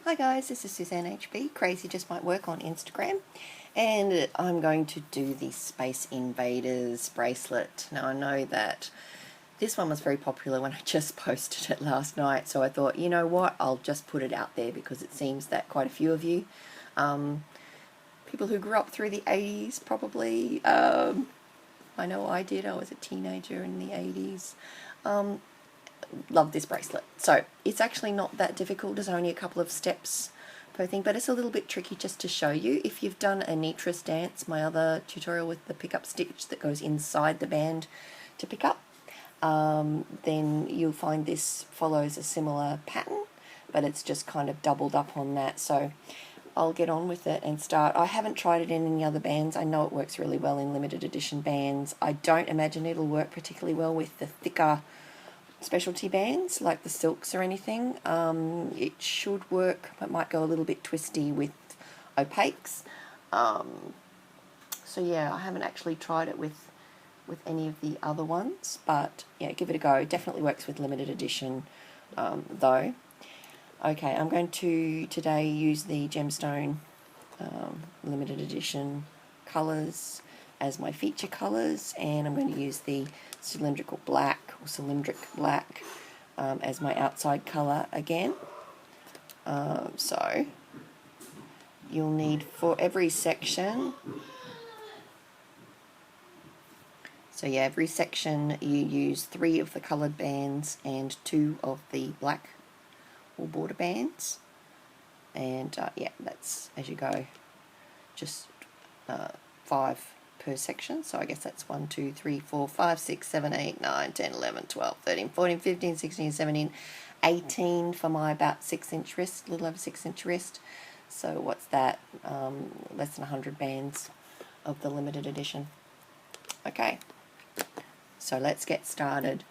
Hi guys, this is Suzanne HB, Crazy Just Might Work on Instagram, and I'm going to do the Space Invaders bracelet. Now I know that this one was very popular when I just posted it last night, so I thought, you know what, I'll just put it out there because it seems that quite a few of you, people who grew up through the 80s probably, I know I did, I was a teenager in the 80s, love this bracelet. So it's actually not that difficult, there's only a couple of steps per thing, but it's a little bit tricky just to show you. If you've done a Nitrous Dance, my other tutorial with the pickup stitch that goes inside the band to pick up, then you'll find this follows a similar pattern, but it's just kind of doubled up on that. So I'll get on with it and start. I haven't tried it in any other bands. I know it works really well in limited edition bands. I don't imagine it'll work particularly well with the thicker specialty bands like the silks or anything. It should work, but might go a little bit twisty with opaques. So yeah, I haven't actually tried it with any of the other ones, but yeah, give it a go. It definitely works with limited edition though. Okay, I'm going to today use the gemstone limited edition colours as my feature colours, and I'm going to use the cylindrical black or cylindric black as my outside colour again. So you'll need for every section, so yeah, every section you use 3 of the coloured bands and 2 of the black or border bands, and yeah, that's as you go, just 5 per section. So I guess that's 1, 2, 3, 4, 5, 6, 7, 8, 9, 10, 11, 12, 13, 14, 15, 16, 17, 18 for my about 6-inch wrist, a little over 6-inch wrist. So what's that? Less than 100 bands of the limited edition. Okay, so let's get started.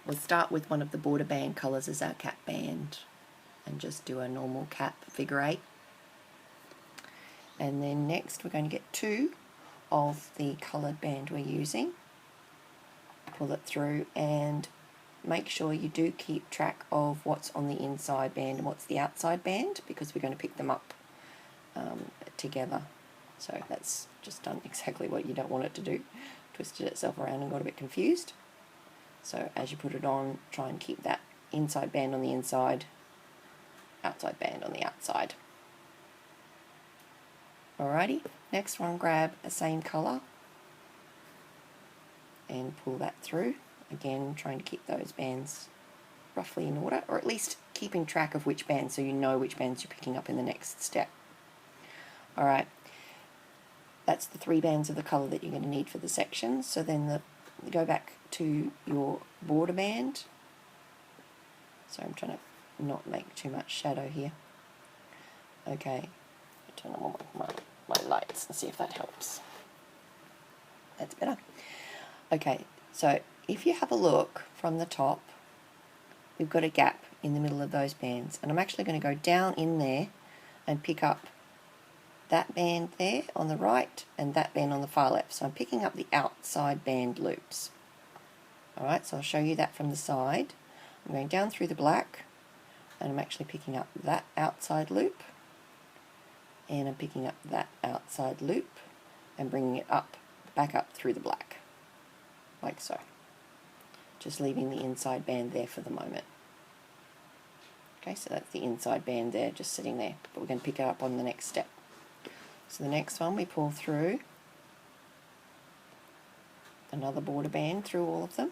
We'll start with one of the border band colours as our cap band and just do a normal cap figure 8. And then next we're going to get 2 of the coloured band we're using, pull it through, and make sure you do keep track of what's on the inside band and what's the outside band, because we're going to pick them up together. So that's just done exactly what you don't want it to do, twisted itself around and got a bit confused. So as you put it on, try and keep that inside band on the inside, outside band on the outside. Alrighty, next one, grab the same colour and pull that through. Again, trying to keep those bands roughly in order, or at least keeping track of which bands so you know which bands you're picking up in the next step. Alright, that's the 3 bands of the colour that you're going to need for the section. So then go back to your border band. So I'm trying to not make too much shadow here. Okay, turn on my lights and see if that helps. That's better. Okay, so if you have a look from the top, we've got a gap in the middle of those bands, and I'm actually going to go down in there and pick up that band there on the right and that band on the far left. So I'm picking up the outside band loops. Alright, so I'll show you that from the side. I'm going down through the black, and I'm actually picking up that outside loop, and I'm picking up that outside loop and bringing it up, back up through the black, like so. Just leaving the inside band there for the moment. Okay, so that's the inside band there, just sitting there, but we're going to pick it up on the next step. So the next one, we pull through another border band through all of them.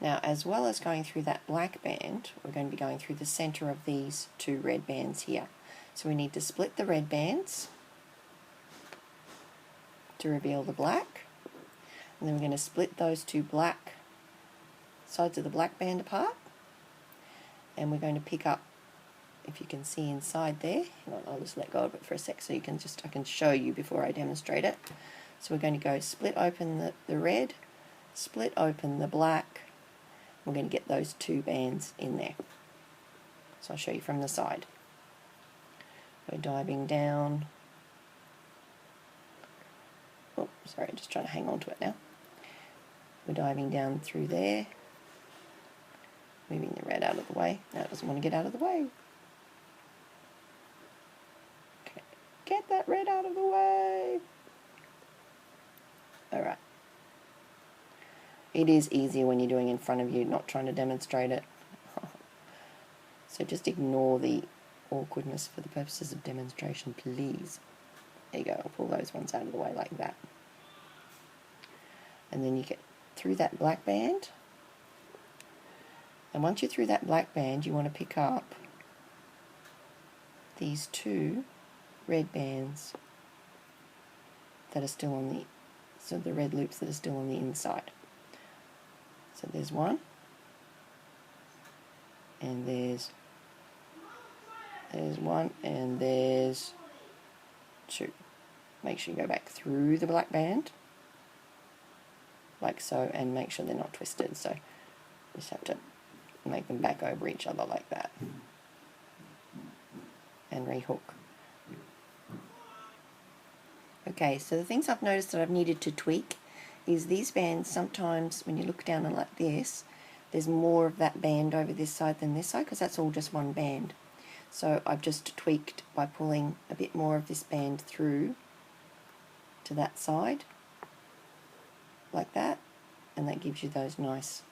Now, as well as going through that black band, we're going to be going through the centre of these 2 red bands here. So we need to split the red bands to reveal the black, and then we're going to split those 2 black sides of the black band apart, and we're going to pick up, if you can see inside there, I'll just let go of it for a sec so you can I can show you before I demonstrate it. So we're going to go split open the red, split open the black, we're going to get those 2 bands in there. So I'll show you from the side. We're diving down. Oh, sorry, just trying to hang on to it now. We're diving down through there, Moving the red out of the way. No, it doesn't want to get out of the way. Okay, get that red out of the way. Alright. It is easier when you're doing in front of you, not trying to demonstrate it. So just ignore the awkwardness for the purposes of demonstration, please. There you go, I'll pull those ones out of the way like that. And then you get through that black band. And once you're through that black band, you want to pick up these two red bands that are still on the red loops that are still on the inside. So there's one, and there's one, and there's two. Make sure you go back through the black band, like so, and make sure they're not twisted. So you just have to make them back over each other like that, and rehook. Okay, so the things I've noticed that I've needed to tweak is these bands, sometimes when you look down and like this, there's more of that band over this side than this side, because that's all just one band. So I've just tweaked by pulling a bit more of this band through to that side, like that, and that gives you those nice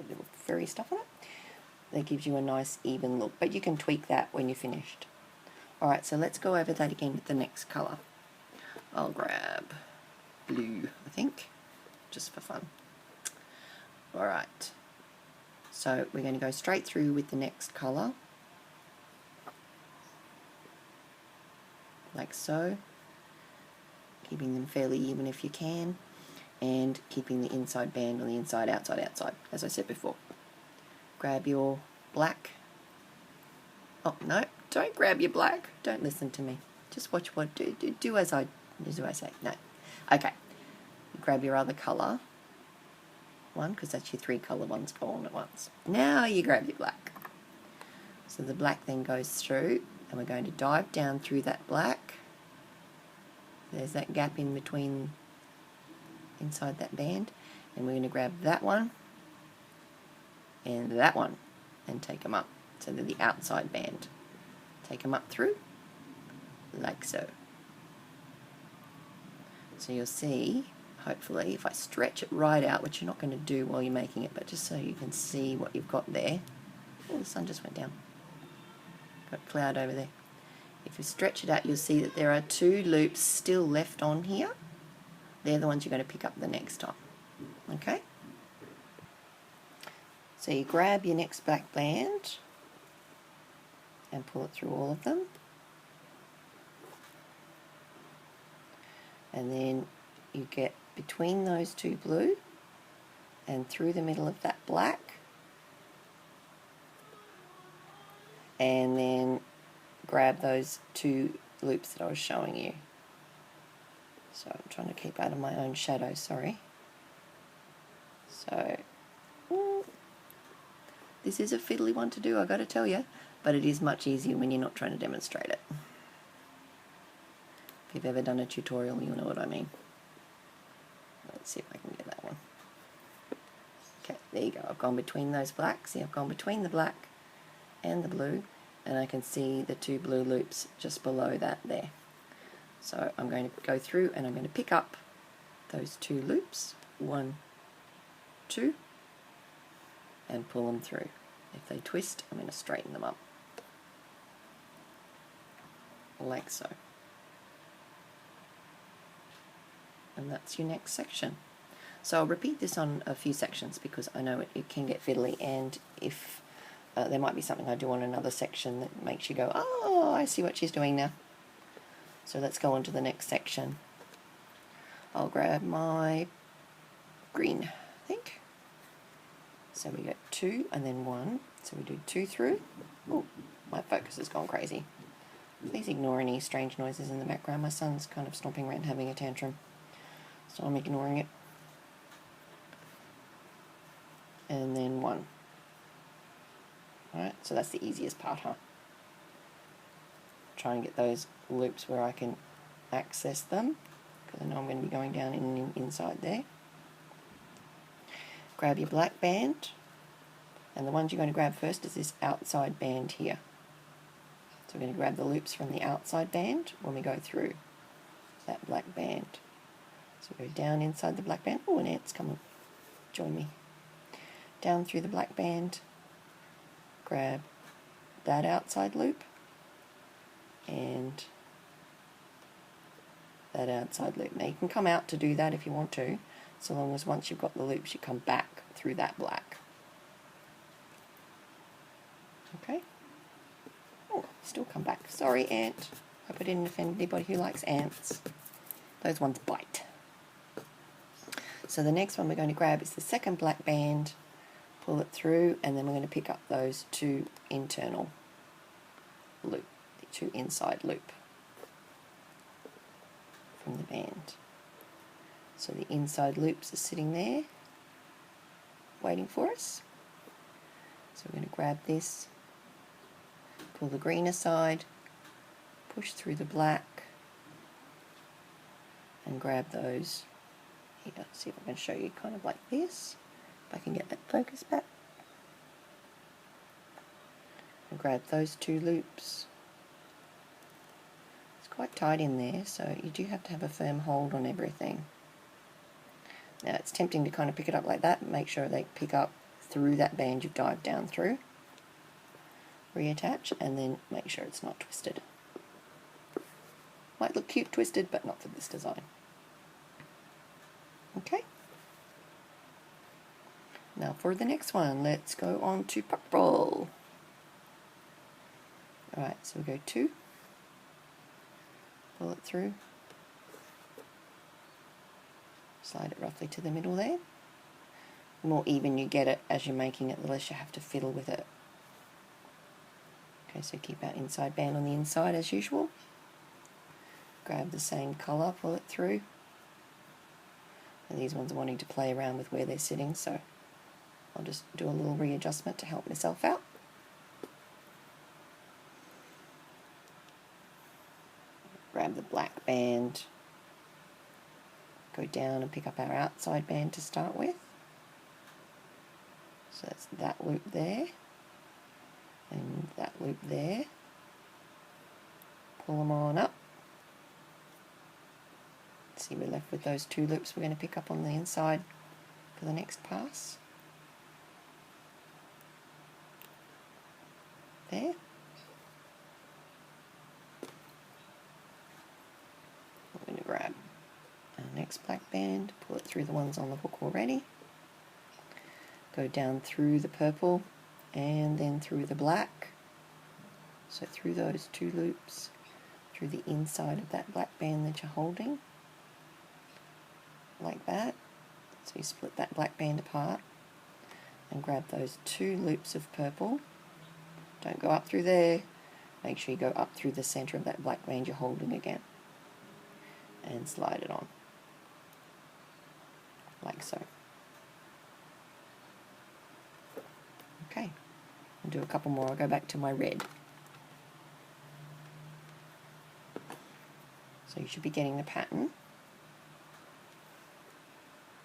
little furry stuff on it. That gives you a nice even look, but you can tweak that when you're finished. Alright, so let's go over that again with the next colour. I'll grab blue, I think, just for fun. Alright, so we're going to go straight through with the next colour, like so, keeping them fairly even if you can, and keeping the inside band on the inside, outside, outside, as I said before. Grab your black. Oh no, don't grab your black, don't listen to me, just watch what do as I say. No, okay, grab your other colour one, because that's your 3 colour ones go on at once. Now you grab your black. So the black then goes through, and we're going to dive down through that black. There's that gap in between, inside that band, and we're going to grab that one and that one and take them up. So they're the outside band. Take them up through, like so. So you'll see, hopefully, if I stretch it right out, which you're not going to do while you're making it, but just so you can see what you've got there. Oh, the sun just went down. Got a cloud over there. If you stretch it out, you'll see that there are 2 loops still left on here. They're the ones you're going to pick up the next time. Okay? So you grab your next black band and pull it through all of them. And then you get between those 2 blue and through the middle of that black, and then grab those 2 loops that I was showing you. So I'm trying to keep out of my own shadow, sorry. So this is a fiddly one to do, I got to tell you, but it is much easier when you're not trying to demonstrate it. If you've ever done a tutorial, you'll know what I mean. Let's see if I can get that one. Okay, there you go. I've gone between those blacks. See, I've gone between the black and the blue, and I can see the 2 blue loops just below that there. So I'm going to go through and I'm going to pick up those 2 loops, 1, 2, and pull them through. If they twist, I'm going to straighten them up, like so. And that's your next section. So I'll repeat this on a few sections because I know it can get fiddly, and if there might be something I do on another section that makes you go, oh, I see what she's doing now. So let's go on to the next section. I'll grab my green, I think. So we got 2 and then 1. So we do 2 through. Oh, my focus has gone crazy. Please ignore any strange noises in the background. My son's kind of stomping around having a tantrum, so I'm ignoring it. And then 1. Alright, so that's the easiest part, huh? Try and get those loops where I can access them, because I know I'm going to be going down inside there. Grab your black band, And the ones you're going to grab first is this outside band here. So we're going to grab the loops from the outside band when we go through that black band. So go down inside the black band. Oh, an ant's come and join me. Down through the black band, grab that outside loop and that outside loop. Now you can come out to do that if you want to, so long as once you've got the loops you come back through that black. Okay. Oh, still come back. Sorry, ant. Hope I didn't offend anybody who likes ants. Those ones bite. So the next one we're going to grab is the second black band, pull it through, and then we're going to pick up those two internal loop, the two inside loop from the band. So the inside loops are sitting there waiting for us. So we're going to grab this, pull the green aside, push through the black, and grab those here. See if I can show you kind of like this, if I can get that focus back. And grab those two loops. It's quite tight in there, so you do have to have a firm hold on everything. Now it's tempting to kind of pick it up like that and make sure they pick up through that band you've dived down through. Reattach and then make sure it's not twisted. Might look cute twisted, but not for this design. Okay. Now for the next one, let's go on to purple. Alright, so we go 2, pull it through, slide it roughly to the middle there. The more even you get it as you're making it, the less you have to fiddle with it. Okay, so keep our inside band on the inside as usual. Grab the same colour, pull it through. And these ones are wanting to play around with where they're sitting, so I'll just do a little readjustment to help myself out. Grab the black band, go down and pick up our outside band to start with. So that's that loop there, and that loop there. Pull them on up. See, we're left with those two loops we're going to pick up on the inside for the next pass. There. We're going to grab our next black band, pull it through the ones on the hook already, go down through the purple and then through the black. So through those two loops, through the inside of that black band that you're holding, like that. So you split that black band apart and grab those two loops of purple. Don't go up through there, make sure you go up through the center of that black band you're holding again and slide it on like so. Okay, I'll do a couple more. I'll go back to my red. So you should be getting the pattern.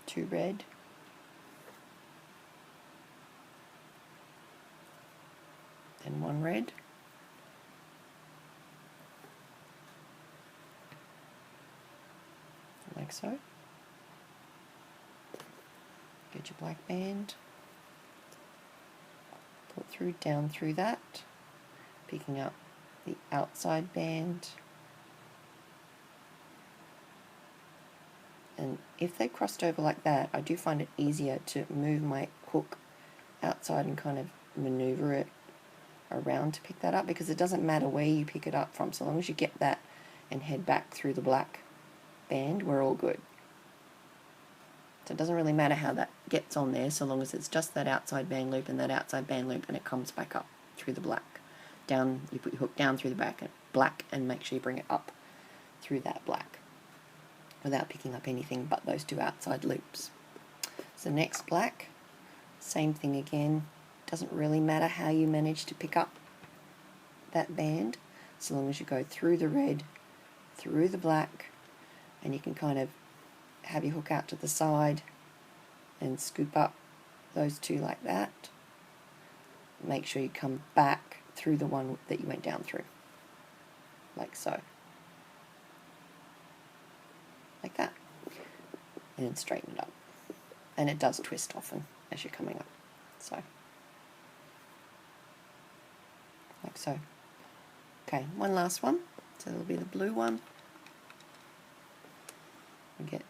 2 red, then 1 red, like so. Get your black band, pull it through, down through that, picking up the outside band. And if they crossed over like that, I do find it easier to move my hook outside and kind of maneuver it around to pick that up, because it doesn't matter where you pick it up from, so long as you get that and head back through the black band, we're all good. So it doesn't really matter how that gets on there, so long as it's just that outside band loop and that outside band loop and it comes back up through the black. Down, you put your hook down through the back and black and make sure you bring it up through that black, without picking up anything but those two outside loops. So next black, same thing again. Doesn't really matter how you manage to pick up that band, so long as you go through the red, through the black, and you can kind of have your hook out to the side and scoop up those two like that. make sure you come back through the one that you went down through, like so, like that, and then straighten it up. And it does twist often as you're coming up, so like so. Okay, one last one, so it'll be the blue one. We get,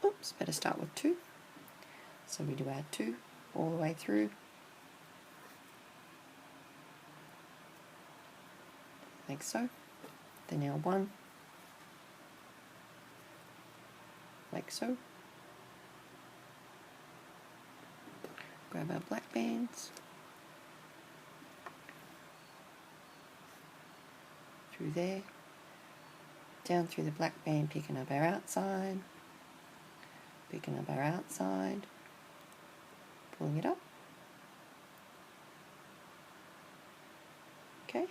oops, better start with 2. So we do our 2 all the way through, like so. Then our 1, like so. Grab our black bands, through there, down through the black band, picking up our outside, pulling it up. Okay,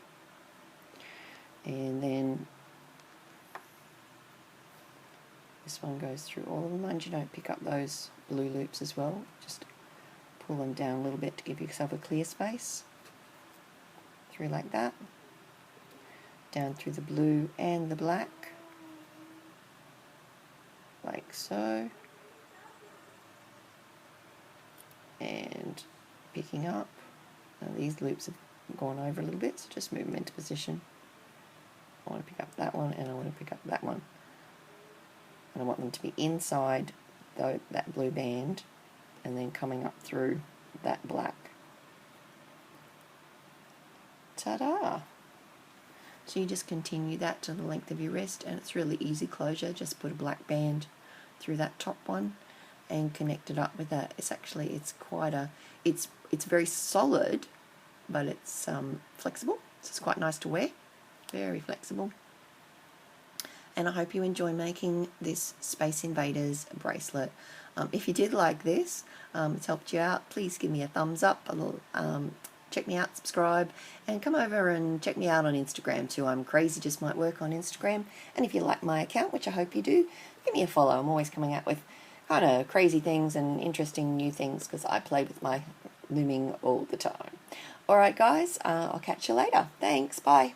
and then this one goes through all of them. Mind you don't pick up those blue loops as well, just pull them down a little bit to give yourself a clear space. Through like that, down through the blue and the black, like so, and picking up. Now these loops have gone over a little bit, so just move them into position. I want to pick up that one, and I want to pick up that one, and I want them to be inside that blue band and then coming up through that black. Ta-da! So you just continue that to the length of your wrist, and it's really easy closure. Just put a black band through that top one and connect it up with that. It's quite a, it's very solid, but it's flexible, so it's quite nice to wear. Very flexible. And I hope you enjoy making this Space Invaders bracelet. If you did like this, it's helped you out, please give me a thumbs up. Check me out, subscribe, and come over and check me out on Instagram too. I'm Crazy Just Might Work on Instagram. And if you like my account, which I hope you do, give me a follow. I'm always coming out with kind of crazy things and interesting new things because I play with my looming all the time. Alright guys, I'll catch you later. Thanks, bye.